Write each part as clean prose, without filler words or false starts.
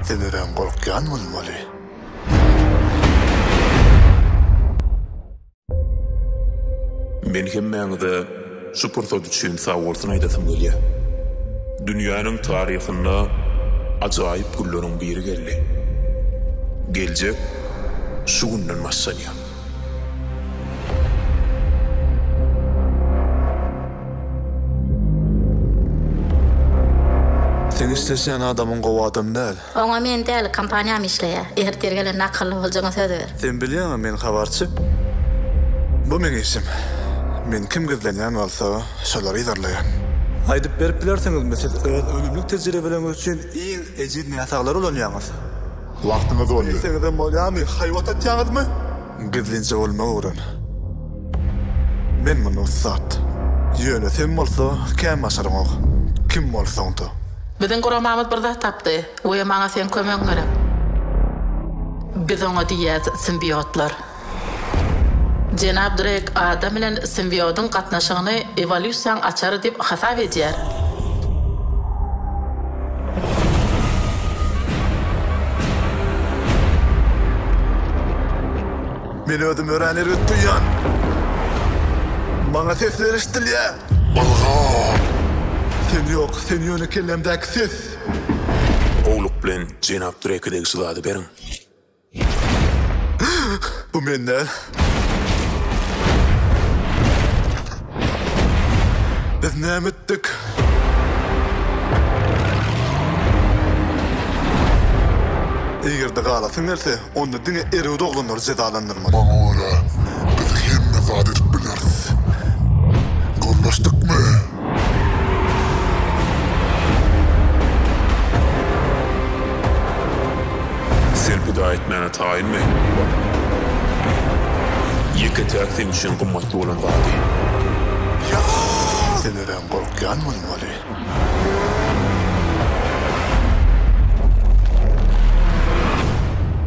Seneden korkyan bolmaly. Men hemmeňde supersod üçin sawurtyn aýdasym gelýär. Dünýäniň taryhynda ajaýyp gullanyň biri geldi. Geljek şu günden başlanýar. Sen istesen adamın gowadım däl. Oňa men däl kampaniýam işleýär. Ertergelen nakylly boljaňa söz ber. Sen bilýärmi men habarçy? Bu men isim. Men kim gözlenýän bolsa, şolary ýazarlaýan. Aýdyp berip bilerseňiz, mesel ölümlük tejribeleňiz üçin iň ejid näsalar bolanýaňyz. Wagtyňyz boldy. Seňden bolýarmy, haýwat atýaňyzmy? Gizlinçe bolma uğran. Men muny sat. Ýöne sen bolsa, kim başaryň? Kim bolsa onda? Bizden goramamyz bir zat tapdy. O maňa sen kömek gerek. Biz oňa diýär simbiotlar. Cenab Drake adam bilen simbiotun gatnaşygyny evolýusiýaň açary diýip hasap edýär. Men ödüm öğrenler ötdüýän. Maňa sesler iştilýär. Sen yok, sen ýöne kellemdäki ses. Oğluk bilen Cenab Drake'deki sılady beriň. Bu menden. Biz näme etdik? Eger de galasyň gelse, onda diňe erewde oglanlar jedalandyrmaly. Maňa biz hemme zat edip bileriz. Gorlaşdykmy? Sen pida etmene taýinmi? Ýeke täksin üçin gymmatly bolan wady. Seneden korkyan bolmaly.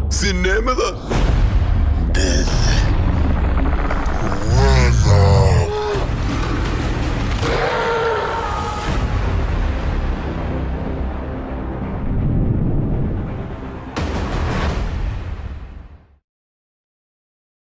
Sen näme zat? Biz